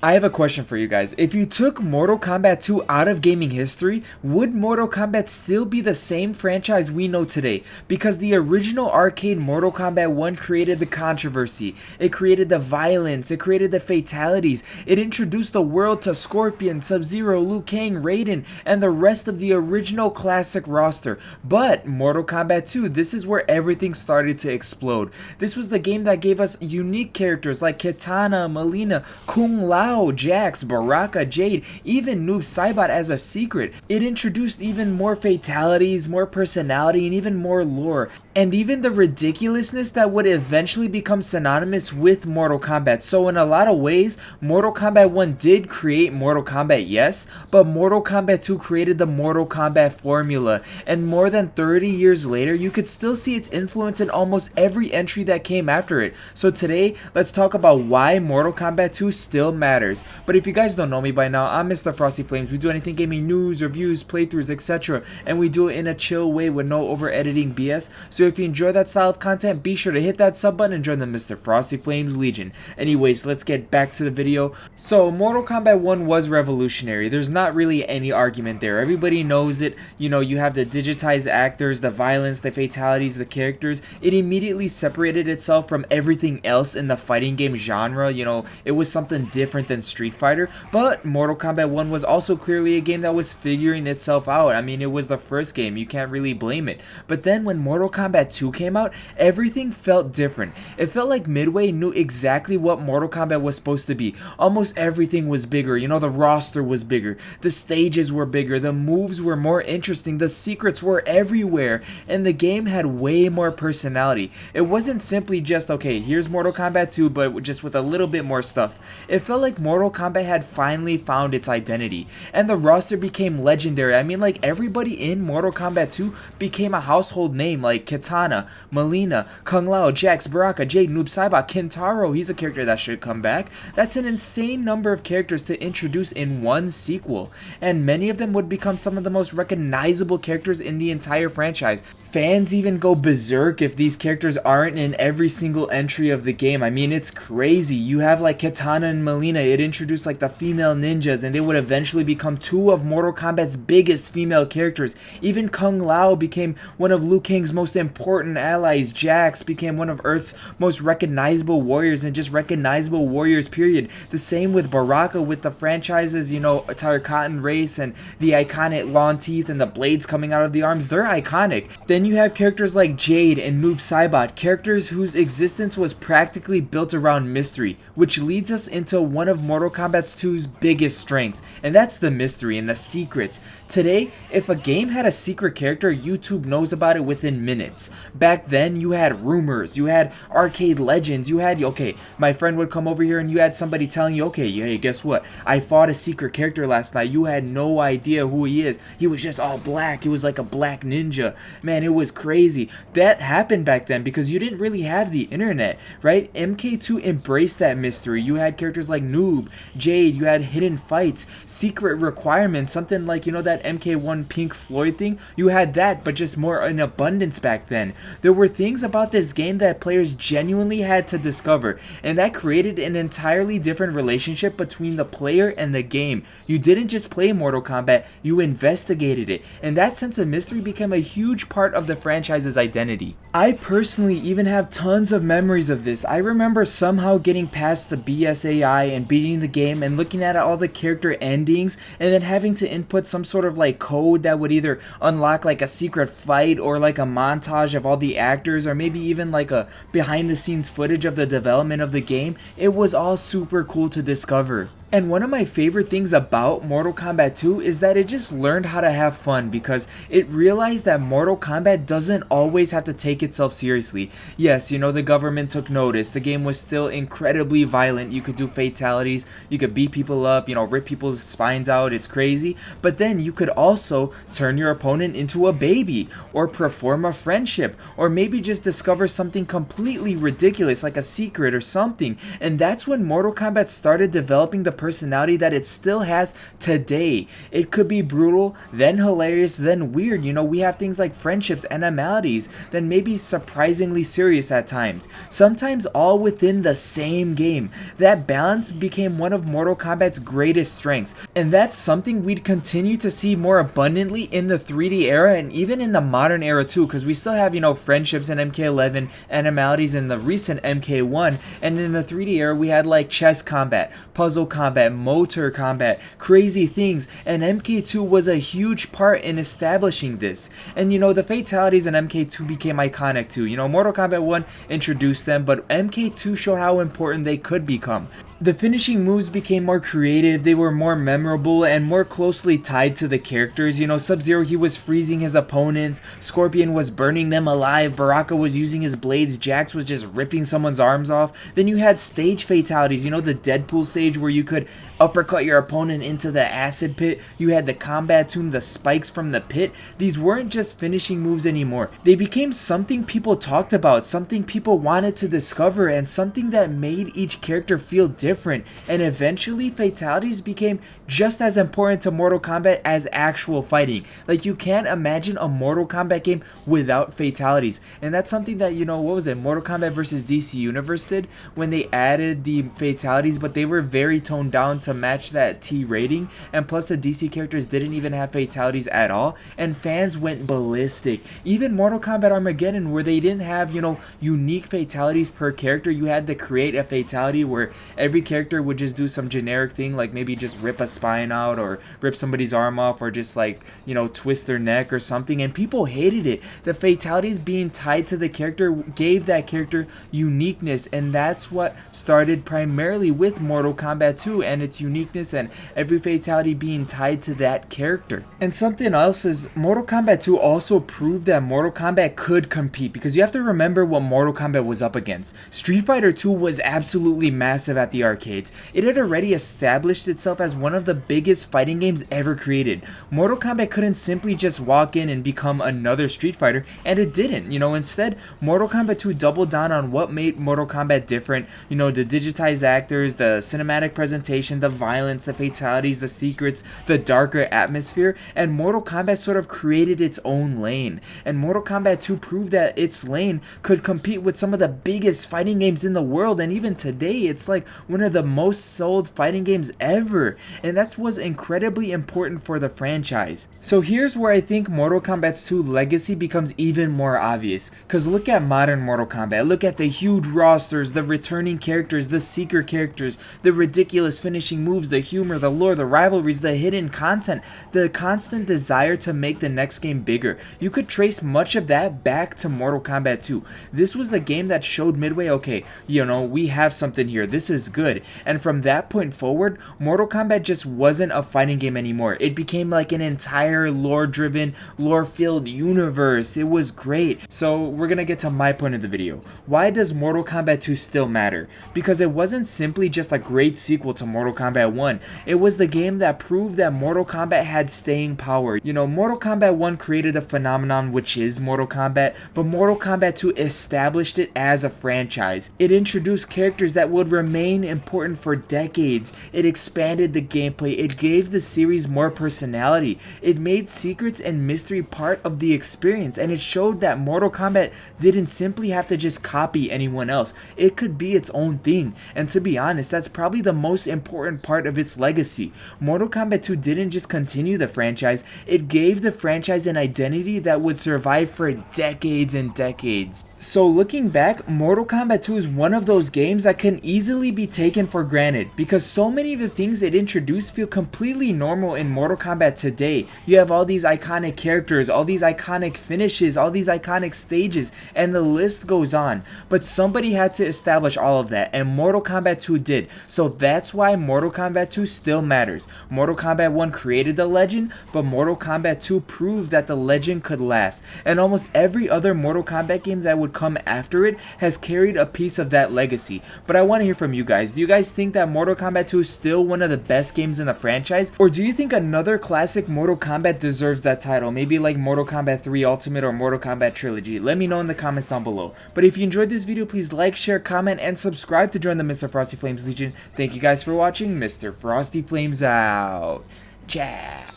I have a question for you guys. If you took Mortal Kombat 2 out of gaming history, would Mortal Kombat still be the same franchise we know today? Because the original arcade Mortal Kombat 1 created the controversy, it created the violence, it created the fatalities, it introduced the world to Scorpion, Sub-Zero, Liu Kang, Raiden, and the rest of the original classic roster. But Mortal Kombat 2, this is where everything started to explode. This was the game that gave us unique characters like Kitana, Mileena, Kung Lao, Jax, Baraka, Jade, even Noob Saibot as a secret. It introduced even more fatalities, more personality, and even more lore. And even the ridiculousness that would eventually become synonymous with Mortal Kombat. So in a lot of ways, Mortal Kombat 1 did create Mortal Kombat, yes, but Mortal Kombat 2 created the Mortal Kombat formula. And more than 30 years later, you could still see its influence in almost every entry that came after it. So today, let's talk about why Mortal Kombat 2 still matters. But if you guys don't know me by now, I'm Mr. Frosty Flames. We do anything gaming news, reviews, playthroughs, etc. And we do it in a chill way with no over editing BS. So if you enjoy that style of content, be sure to hit that sub button and join the Mr. Frosty Flames Legion. Anyways, let's get back to the video. So Mortal Kombat 1 was revolutionary. There's not really any argument there. Everybody knows it. You know, you have the digitized actors, the violence, the fatalities, the characters. It immediately separated itself from everything else in the fighting game genre. You know, it was something different than Street Fighter. But Mortal Kombat 1 was also clearly a game that was figuring itself out. I mean, it was the first game. You can't really blame it. But then when Mortal Kombat 2 came out, everything felt different. It felt like Midway knew exactly what Mortal Kombat was supposed to be. Almost everything was bigger. You know, the roster was bigger. The stages were bigger. The moves were more interesting. The secrets were everywhere. And the game had way more personality. It wasn't simply just, okay, here's Mortal Kombat 2, but just with a little bit more stuff. It felt like Mortal Kombat had finally found its identity. And the roster became legendary. I mean, like, everybody in Mortal Kombat 2 became a household name, like Kitana, Mileena, Kung Lao, Jax, Baraka, Jade, Noob Saibot, Kintaro. He's a character that should come back. That's an insane number of characters to introduce in one sequel. And many of them would become some of the most recognizable characters in the entire franchise. Fans even go berserk if these characters aren't in every single entry of the game. I mean, it's crazy. You have like Kitana and Mileena. It introduced like the female ninjas, and they would eventually become two of Mortal Kombat's biggest female characters. Even Kung Lao became one of Liu Kang's most important allies. Jax became one of Earth's most recognizable warriors, and just recognizable warriors, period. The same with Baraka, with the franchises, you know, Tarkatan race and the iconic long teeth and the blades coming out of the arms. They're iconic. Then you have characters like Jade and Noob Saibot, characters whose existence was practically built around mystery, which leads us into one of Mortal Kombat 2's biggest strengths, and that's the mystery and the secrets. Today, if a game had a secret character, YouTube knows about it within minutes. Back then, you had rumors, you had arcade legends, you had, okay, my friend would come over here and you had somebody telling you, okay, hey, guess what? I fought a secret character last night. You had no idea who he is. He was just all black. He was like a black ninja. Man, it was crazy. That happened back then because you didn't really have the internet, right? MK2 embraced that mystery. You had characters like Noob, Jade, you had hidden fights, secret requirements, something like, you know, that MK1 Pink Floyd thing. You had that, but just more in abundance back then. There were things about this game that players genuinely had to discover, and that created an entirely different relationship between the player and the game. You didn't just play Mortal Kombat, you investigated it, and that sense of mystery became a huge part of the franchise's identity. I personally even have tons of memories of this. I remember somehow getting past the BSAI and beating the game and looking at all the character endings and then having to input some sort of like code that would either unlock like a secret fight or like a montage of all the actors, or maybe even like a behind the scenes footage of the development of the game. It was all super cool to discover. And one of my favorite things about Mortal Kombat 2 is that it just learned how to have fun, because it realized that Mortal Kombat doesn't always have to take itself seriously. Yes, you know, the government took notice. The game was still incredibly violent. You could do fatalities, you could beat people up, you know, rip people's spines out. It's crazy. But then you could also turn your opponent into a baby, or perform a friendship, or maybe just discover something completely ridiculous like a secret or something. And that's when Mortal Kombat started developing the personality that it still has today. It could be brutal, then hilarious, then weird. You know, we have things like friendships and animalities, then maybe surprisingly serious at times. Sometimes all within the same game. That balance became one of Mortal Kombat's greatest strengths, and that's something we'd continue to see more abundantly in the 3D era and even in the modern era too, because we still have, you know, friendships in MK11, animalities in the recent MK1, and in the 3D era we had like chess combat, puzzle combat, motor combat, crazy things, and MK2 was a huge part in establishing this. And you know, the fatalities in MK2 became iconic too. You know, Mortal Kombat 1 introduced them, but MK2 showed how important they could become. The finishing moves became more creative, they were more memorable, and more closely tied to the characters. You know, Sub-Zero, he was freezing his opponents, Scorpion was burning them alive, Baraka was using his blades, Jax was just ripping someone's arms off. Then you had stage fatalities, you know, the Deadpool stage where you could uppercut your opponent into the acid pit. You had the combat tomb, the spikes from the pit. These weren't just finishing moves anymore. They became something people talked about, something people wanted to discover, and something that made each character feel different. And eventually fatalities became just as important to Mortal Kombat as actual fighting. Like, you can't imagine a Mortal Kombat game without fatalities, and that's something that, you know, what was it, Mortal Kombat versus DC Universe did when they added the fatalities, but they were very toned down to match that T rating, and plus the DC characters didn't even have fatalities at all, and fans went ballistic. Even Mortal Kombat Armageddon, where they didn't have, you know, unique fatalities per character, you had to create a fatality where every character would just do some generic thing, like maybe just rip a spine out or rip somebody's arm off or just, like, you know, twist their neck or something, and people hated it. The fatalities being tied to the character gave that character uniqueness, and that's what started primarily with Mortal Kombat 2 and its uniqueness, and every fatality being tied to that character. And something else is Mortal Kombat 2 also proved that Mortal Kombat could compete, because you have to remember what Mortal Kombat was up against. Street Fighter 2 was absolutely massive at the arcades. It had already established itself as one of the biggest fighting games ever created. Mortal Kombat couldn't simply just walk in and become another Street Fighter, and it didn't. You know, instead Mortal Kombat 2 doubled down on what made Mortal Kombat different. You know, the digitized actors, the cinematic presentation, the violence, the fatalities, the secrets, the darker atmosphere, and Mortal Kombat sort of created its own lane. And Mortal Kombat 2 proved that its lane could compete with some of the biggest fighting games in the world, and even today it's like one of the most sold fighting games ever, and that was incredibly important for the franchise. So here's where I think Mortal Kombat 2's legacy becomes even more obvious, because look at modern Mortal Kombat, look at the huge rosters, the returning characters, the seeker characters, the ridiculous finishing moves, the humor, the lore, the rivalries, the hidden content, the constant desire to make the next game bigger. You could trace much of that back to Mortal Kombat 2. This was the game that showed Midway, okay, you know, we have something here, this is good. And from that point forward, Mortal Kombat just wasn't a fighting game anymore. It became like an entire lore-driven, lore-filled universe. It was great. So we're gonna get to my point of the video. Why does Mortal Kombat 2 still matter? Because it wasn't simply just a great sequel to Mortal Kombat 1. It was the game that proved that Mortal Kombat had staying power. You know, Mortal Kombat 1 created a phenomenon which is Mortal Kombat, but Mortal Kombat 2 established it as a franchise. It introduced characters that would remain important for decades. It expanded the gameplay. It gave the series more personality. It made secrets and mystery part of the experience, and it showed that Mortal Kombat didn't simply have to just copy anyone else. It could be its own thing, and to be honest, that's probably the most important part of its legacy. Mortal Kombat 2 didn't just continue the franchise, it gave the franchise an identity that would survive for decades and decades. So looking back, Mortal Kombat 2 is one of those games that can easily be taken for granted, because so many of the things it introduced feel completely normal in Mortal Kombat today. You have all these iconic characters, all these iconic finishes, all these iconic stages, and the list goes on. But somebody had to establish all of that, and Mortal Kombat 2 did. So that's why Mortal Kombat 2 still matters. Mortal Kombat 1 created the legend, but Mortal Kombat 2 proved that the legend could last. And almost every other Mortal Kombat game that would would come after it has carried a piece of that legacy. But I want to hear from you guys. Do you guys think that Mortal Kombat 2 is still one of the best games in the franchise? Or do you think another classic Mortal Kombat deserves that title? Maybe like Mortal Kombat 3 Ultimate or Mortal Kombat Trilogy? Let me know in the comments down below. But if you enjoyed this video, please like, share, comment, and subscribe to join the Mr. Frosty Flames Legion. Thank you guys for watching. Mr. Frosty Flames out. Ciao.